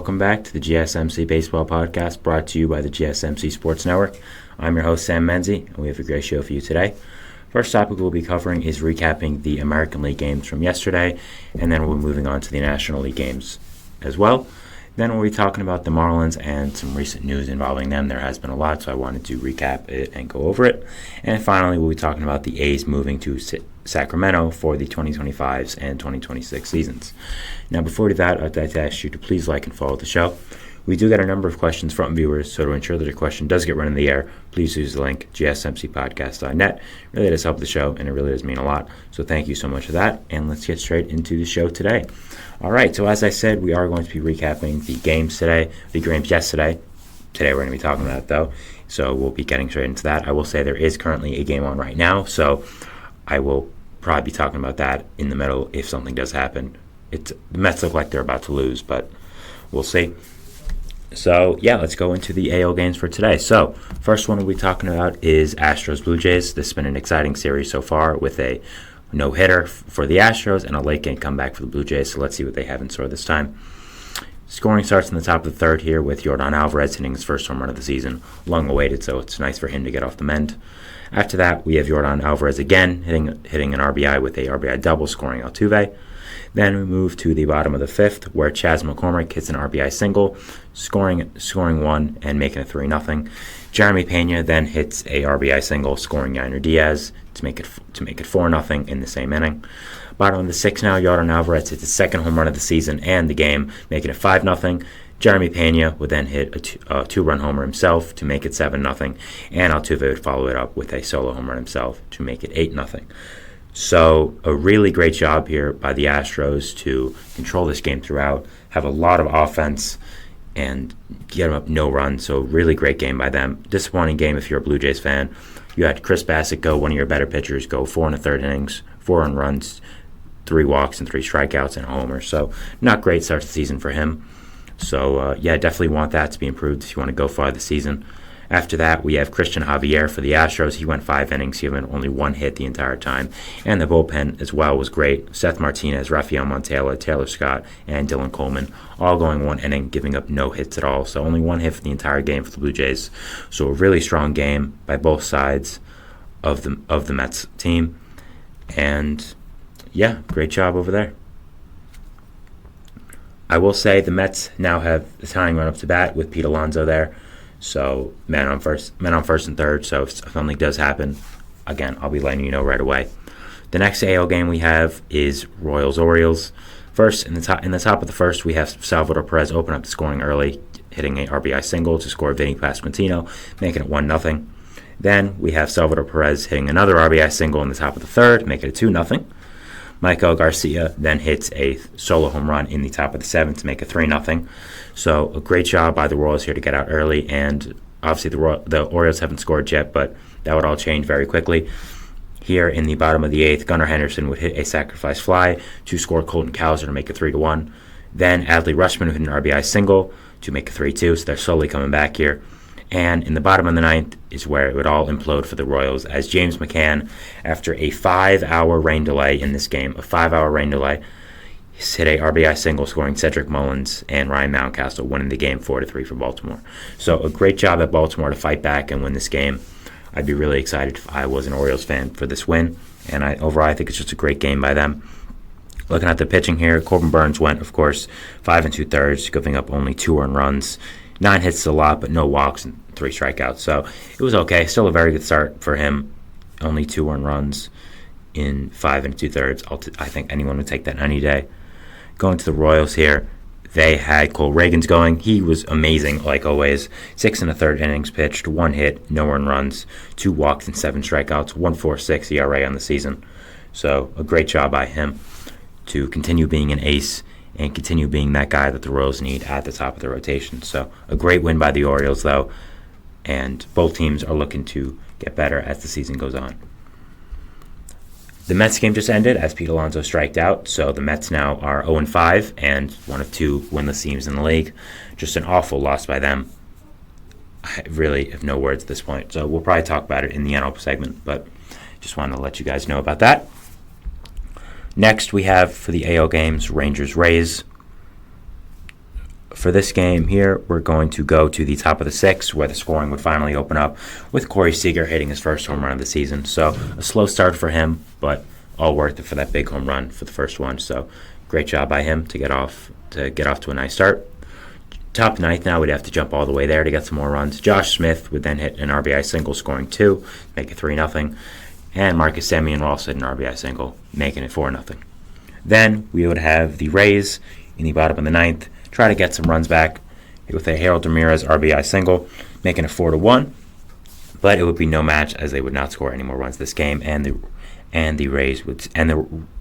welcome back to the GSMC Baseball Podcast, brought to you by the GSMC Sports Network. I'm your host, Sam Menzie, and we have a great show for you today. First topic we'll be covering is recapping the American League games from yesterday, and then we'll be moving on to the National League games as well. Then we'll be talking about the Marlins and some recent news involving them. There has been a lot, so I wanted to recap it and go over it. And finally, we'll be talking about the A's moving to Sacramento for the 2025s and 2026 seasons. Now, before we do that, I'd like to ask you to please like and follow the show. We do get a number of questions from viewers, so to ensure that your question does get run in the air, please use the link gsmcpodcast.net. It really does help the show, and it really does mean a lot. So thank you so much for that, and let's get straight into the show today. All right, so as I said, we are going to be recapping the games yesterday. Today we're going to be talking about it, though, so we'll be getting straight into that. I will say there is currently a game on right now, so I will probably be talking about that in the middle if something does happen. The Mets look like they're about to lose, but we'll see. So, let's go into the AL games for today. So, first one we'll be talking about is Astros-Blue Jays. This has been an exciting series so far with a no-hitter for the Astros and a late-game comeback for the Blue Jays. So, let's see what they have in store this time. Scoring starts in the top of the third here with Yordan Alvarez hitting his first home run of the season. Long awaited, so it's nice for him to get off the mend. After that, we have Yordan Alvarez again hitting an RBI with a RBI double, scoring Altuve. Then we move to the bottom of the fifth, where Chas McCormick hits an RBI single, scoring one and making it 3-0. Jeremy Pena then hits a RBI single, scoring Yainer Diaz to make it 4-0 in the same inning. Bottom of the sixth now, Yordan Alvarez hits his second home run of the season and the game, making it 5-0. Jeremy Pena would then hit a two-run homer himself to make it 7-0, and Altuve would follow it up with a solo home run himself to make it 8-0. So a really great job here by the Astros to control this game throughout, have a lot of offense, and get them up no run. So really great game by them. Disappointing game if you're a Blue Jays fan. You had Chris Bassett go, one of your better pitchers, go 4 1/3 innings, 4 earned runs, 3 walks, and 3 strikeouts and a homer. So not great start to the season for him. So definitely want that to be improved if you want to go far this season. After that, we have Christian Javier for the Astros. He went 5 innings. He had only 1 hit the entire time. And the bullpen as well was great. Seth Martinez, Rafael Montella, Taylor Scott, and Dylan Coleman all going 1 inning, giving up no hits at all. So only 1 hit for the entire game for the Blue Jays. So a really strong game by both sides of the Mets team. And, great job over there. I will say the Mets now have the tying run up to bat with Pete Alonso there. So men on first and third. So if something does happen, again, I'll be letting you know right away. The next AL game we have is Royals-Orioles. First, in the top of the first, we have Salvador Perez open up the scoring early, hitting a RBI single to score Vinny Pasquantino, making it 1-0. Then we have Salvador Perez hitting another RBI single in the top of the third, making it 2-0. Michael Garcia then hits a solo home run in the top of the seventh to make it 3-0. So a great job by the Royals here to get out early, and obviously the Orioles haven't scored yet, but that would all change very quickly. Here in the bottom of the eighth, Gunnar Henderson would hit a sacrifice fly to score Colton Cowser to make it 3-1. Then Adley Rutschman would hit an RBI single to make it 3-2, so they're slowly coming back here. And in the bottom of the ninth is where it would all implode for the Royals, as James McCann, after a 5-hour rain delay in this game, hit a RBI single, scoring Cedric Mullins and Ryan Mountcastle, winning the game 4-3 for Baltimore. So a great job at Baltimore to fight back and win this game. I'd be really excited if I was an Orioles fan for this win, and overall I think it's just a great game by them. Looking at the pitching here, Corbin Burns went, of course, 5 2/3, giving up only 2 earned runs. 9 hits is a lot, but no walks and 3 strikeouts. So it was okay. Still a very good start for him. Only 2 earned runs in 5 2/3. I think anyone would take that any day. Going to the Royals here, they had Cole Reagans going. He was amazing, like always. 6 1/3 innings pitched, 1 hit, no earned runs, 2 walks and 7 strikeouts, 1.46 ERA on the season. So a great job by him to continue being an ace and continue being that guy that the Royals need at the top of the rotation. So a great win by the Orioles, though, and both teams are looking to get better as the season goes on. The Mets game just ended as Pete Alonso striked out, so the Mets now are 0-5 and one of 2 winless teams in the league. Just an awful loss by them. I really have no words at this point, so we'll probably talk about it in the NL segment, but just wanted to let you guys know about that. Next, we have for the AL games, Rangers-Rays. For this game here, we're going to go to the top of the sixth, where the scoring would finally open up with Corey Seager hitting his first home run of the season. So a slow start for him, but all worth it for that big home run for the first one. So great job by him to get off to a nice start. Top ninth now, we'd have to jump all the way there to get some more runs. Josh Smith would then hit an RBI single, scoring 2, make it 3-0. And Marcus Semien will also hit an RBI single, making it 4-0. Then we would have the Rays in the bottom of the ninth try to get some runs back with a Harold Ramirez RBI single, making it 4-1. But it would be no match, as they would not score any more runs this game, and the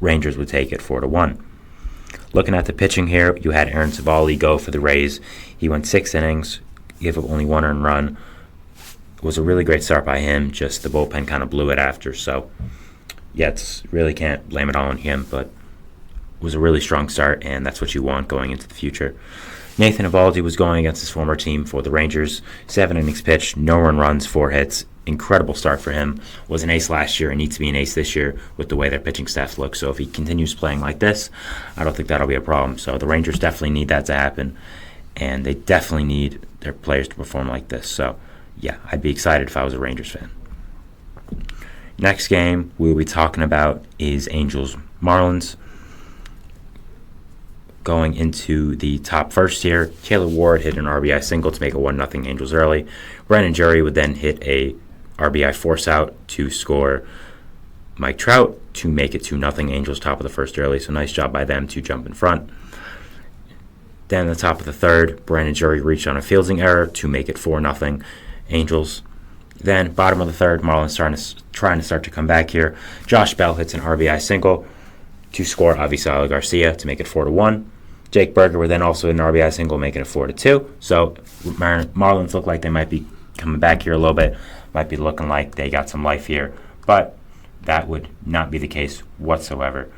Rangers would take it 4-1. Looking at the pitching here, you had Aaron Civale go for the Rays. He went 6 innings, gave up only 1 earned run. It was a really great start by him. Just the bullpen kind of blew it after. So, yeah, really can't blame it all on him, but it was a really strong start, and that's what you want going into the future. Nathan Eovaldi was going against his former team for the Rangers. 7 innings pitched, no earned runs, 4 hits. Incredible start for him. Was an ace last year and needs to be an ace this year with the way their pitching staff looks. So if he continues playing like this, I don't think that'll be a problem. So the Rangers definitely need that to happen, and they definitely need their players to perform like this. So, yeah, I'd be excited if I was a Rangers fan. Next game we'll be talking about is Angels-Marlins. Going into the top first here, Taylor Ward hit an RBI single to make it 1-0 Angels early. Brennan Jury would then hit a RBI force out to score Mike Trout to make it 2-0 Angels top of the first early. So nice job by them to jump in front. Then at the top of the third, Brennan Jury reached on a fielding error to make it 4-0 Angels. Then bottom of the third, Marlins trying to start to come back here. Josh Bell hits an RBI single to score Avisala Garcia to make it 4-1. Jake Berger would then also hit an RBI single, making it 4-2. So Marlins look like they might be coming back here a little bit. Might be looking like they got some life here. But that would not be the case whatsoever.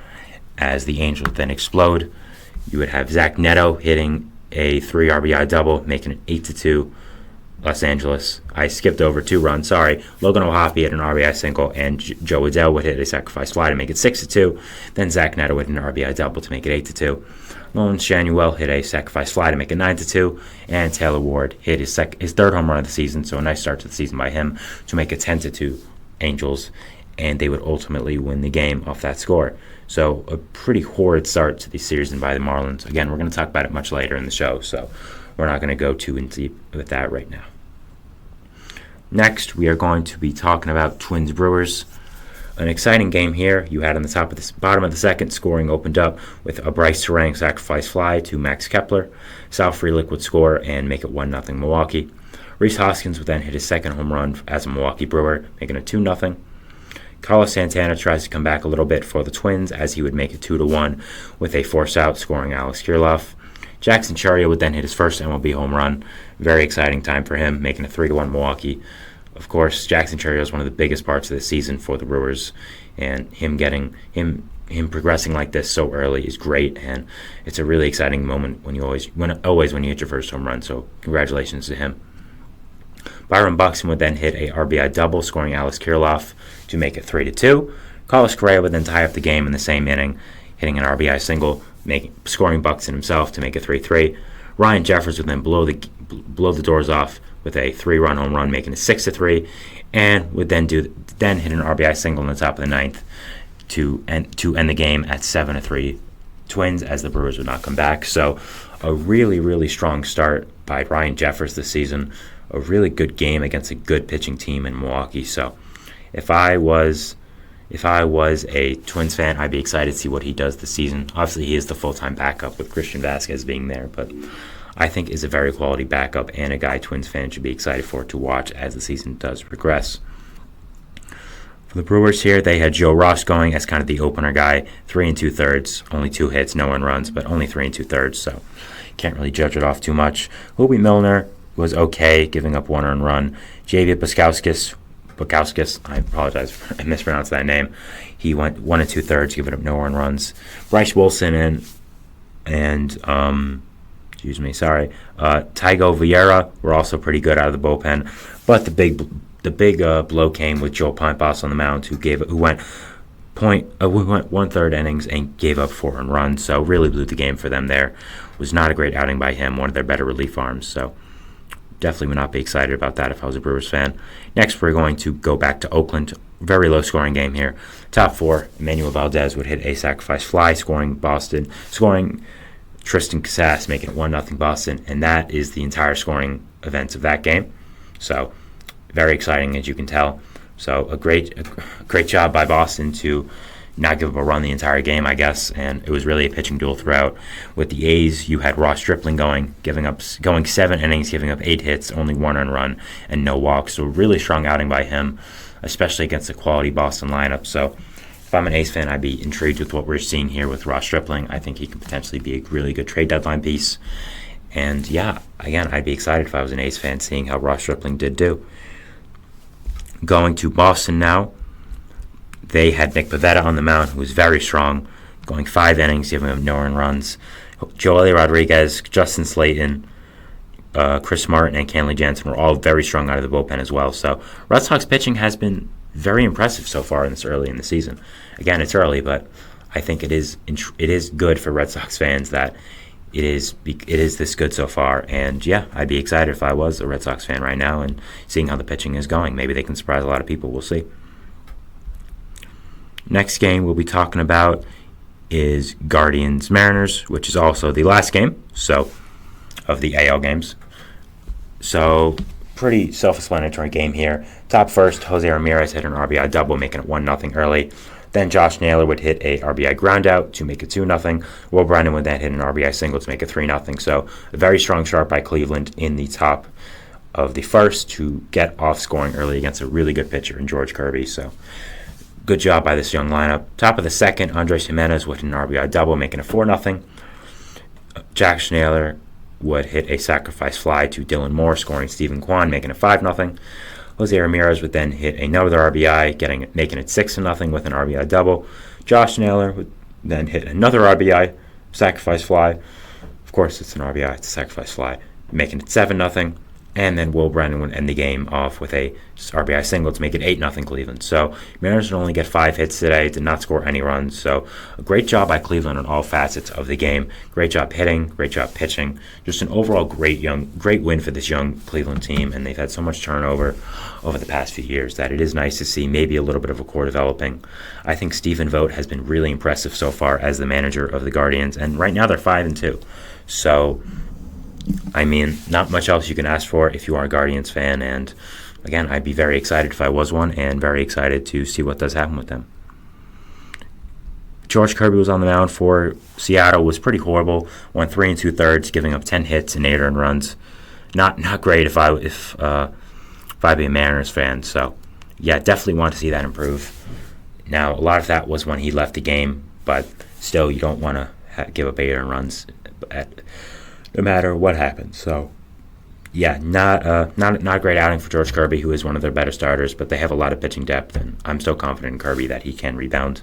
As the Angels then explode, you would have Zach Neto hitting a 3 RBI double, making it 8-2 Los Angeles. I skipped over 2 runs, sorry. Logan O'Hoppe hit an RBI single, and Joe Adell would hit a sacrifice fly to make it 6-2. Then Zach Neto would hit an RBI double to make it 8-2. Lone Shanuel hit a sacrifice fly to make it 9-2, and Taylor Ward hit his third home run of the season, so a nice start to the season by him to make it 10-2 Angels, and they would ultimately win the game off that score. So a pretty horrid start to the season by the Marlins. Again, we're going to talk about it much later in the show, so we're not going to go too in deep with that right now. Next, we are going to be talking about Twins-Brewers. An exciting game here. You had on the bottom of the second, scoring opened up with a Bryce Terang sacrifice fly to Max Kepler. Sal Frelick would score and make it 1-0 Milwaukee. Rhys Hoskins would then hit his second home run as a Milwaukee Brewer, making it 2-0. Carlos Santana tries to come back a little bit for the Twins, as he would make it 2-1 with a force out, scoring Alex Kirilloff. Jackson Chourio would then hit his first MLB home run. Very exciting time for him, making it 3-1 Milwaukee. Of course, Jackson Chourio is one of the biggest parts of the season for the Brewers, and him progressing like this so early is great, and it's a really exciting moment when you hit your first home run. So congratulations to him. Byron Buxton would then hit a RBI double, scoring Alex Kirilloff to make it 3-2. Carlos Correa would then tie up the game in the same inning, hitting an RBI single, scoring Buxton himself to make it 3-3. Ryan Jeffers would then blow the doors off with a 3-run home run, making it 6-3, and would then hit an RBI single in the top of the ninth to end the game at 7-3 Twins, as the Brewers would not come back. So a really, really strong start by Ryan Jeffers this season. A really good game against a good pitching team in Milwaukee. So if I was a Twins fan, I'd be excited to see what he does this season. Obviously, he is the full-time backup with Christian Vasquez being there, but I think is a very quality backup and a guy Twins fans should be excited for to watch as the season does progress. For the Brewers here, they had Joe Ross going as kind of the opener guy, 3 2/3, only 2 hits, no one runs, but only 3 2/3, so can't really judge it off too much. Hobie Milner was okay, giving up 1 earned run. Javier Bukauskas, I apologize if I mispronounced that name. He went 1 2/3, giving up no earned runs. Bryce Wilson and Tygo Vieira were also pretty good out of the bullpen, but the big blow came with Joe Pimpas on the mound, who We went 1/3 innings and gave up 4 earned runs, so really blew the game for them there. Was not a great outing by him, one of their better relief arms, so definitely would not be excited about that if I was a Brewers fan. Next, we're going to go back to Oakland. Very low-scoring game here. Top 4, Emmanuel Valdez would hit a sacrifice fly, scoring Tristan Casas, making it 1-0 Boston, and that is the entire scoring events of that game. So, very exciting, as you can tell. So, a great job by Boston to not give up a run the entire game, I guess, and it was really a pitching duel throughout. With the A's, you had Ross Stripling going 7 innings, giving up 8 hits, only 1 earned run, and no walks. So, really strong outing by him, especially against a quality Boston lineup. So, if I'm an A's fan, I'd be intrigued with what we're seeing here with Ross Stripling. I think he could potentially be a really good trade deadline piece. And yeah, again, I'd be excited if I was an A's fan seeing how Ross Stripling did do. Going to Boston now, they had Nick Pivetta on the mound, who was very strong, going 5 innings, giving him no earned runs. Joely Rodriguez, Justin Slayton, Chris Martin, and Kenley Jansen were all very strong out of the bullpen as well. So Red Sox pitching has been very impressive so far in this early in the season. Again, it's early, but I think it is good for Red Sox fans that it is this good so far. And yeah, I'd be excited if I was a Red Sox fan right now and seeing how the pitching is going. Maybe they can surprise a lot of people. We'll see. Next game we'll be talking about is Guardians-Mariners, which is also the last game of the AL games. So pretty self-explanatory game here. Top first, Jose Ramirez hit an RBI double, making it 1-0 early. Then Josh Naylor would hit a RBI groundout to make it 2-0. Will Brennan would then hit an RBI single to make it 3-0. So a very strong start by Cleveland in the top of the first to get off scoring early against a really good pitcher in George Kirby. So good job by this young lineup. Top of the second, Andres Jimenez would hit an RBI double, making it 4-0. Josh Naylor would hit a sacrifice fly to Dylan Moore, scoring Stephen Kwan, making it 5-0. Jose Ramirez would then hit another RBI, making it 6-0 with an RBI double. Josh Naylor would then hit another RBI sacrifice fly. Of course, it's an RBI, it's a sacrifice fly, making it 7-0. And then Will Brennan would end the game off with a RBI single to make it 8-0 Cleveland. So Mariners would only get 5 hits today, did not score any runs. So a great job by Cleveland on all facets of the game. Great job hitting, great job pitching. Just an overall great win for this young Cleveland team. And they've had so much turnover over the past few years that it is nice to see maybe a little bit of a core developing. I think Stephen Vogt has been really impressive so far as the manager of the Guardians. And right now they're 5-2. So I mean, not much else you can ask for if you are a Guardians fan, and again, I'd be very excited if I was one, and very excited to see what does happen with them. George Kirby was on the mound for Seattle, was pretty horrible, went 3 2/3, giving up 10 hits and 8 earned runs. Not great if I'd be a Mariners fan, so yeah, definitely want to see that improve. Now, a lot of that was when he left the game, but still, you don't want to give up 8 earned runs no matter what happens. So, yeah, not a great outing for George Kirby, who is one of their better starters, but they have a lot of pitching depth, and I'm so confident in Kirby that he can rebound.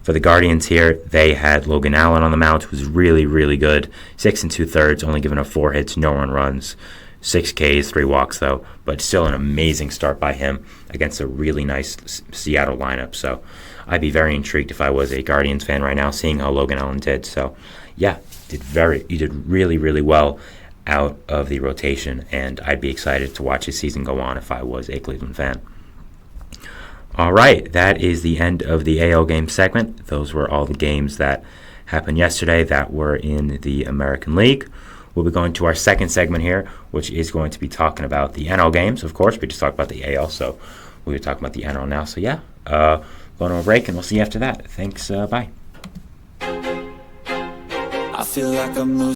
For the Guardians here, they had Logan Allen on the mound, who's really, really good. 6 2/3, only giving up 4 hits, no earned runs, 6 Ks, 3 walks, though, but still an amazing start by him against a really nice Seattle lineup. So I'd be very intrigued if I was a Guardians fan right now, seeing how Logan Allen did. So, yeah, he did really, really well out of the rotation, and I'd be excited to watch his season go on if I was a Cleveland fan. All right, that is the end of the AL game segment. Those were all the games that happened yesterday that were in the American League. We'll be going to our second segment here, which is going to be talking about the NL games. Of course, we just talked about the AL, so we'll be talking about the NL now. So, yeah, going to a break, and we'll see you after that. Thanks, bye. I feel like I'm losing.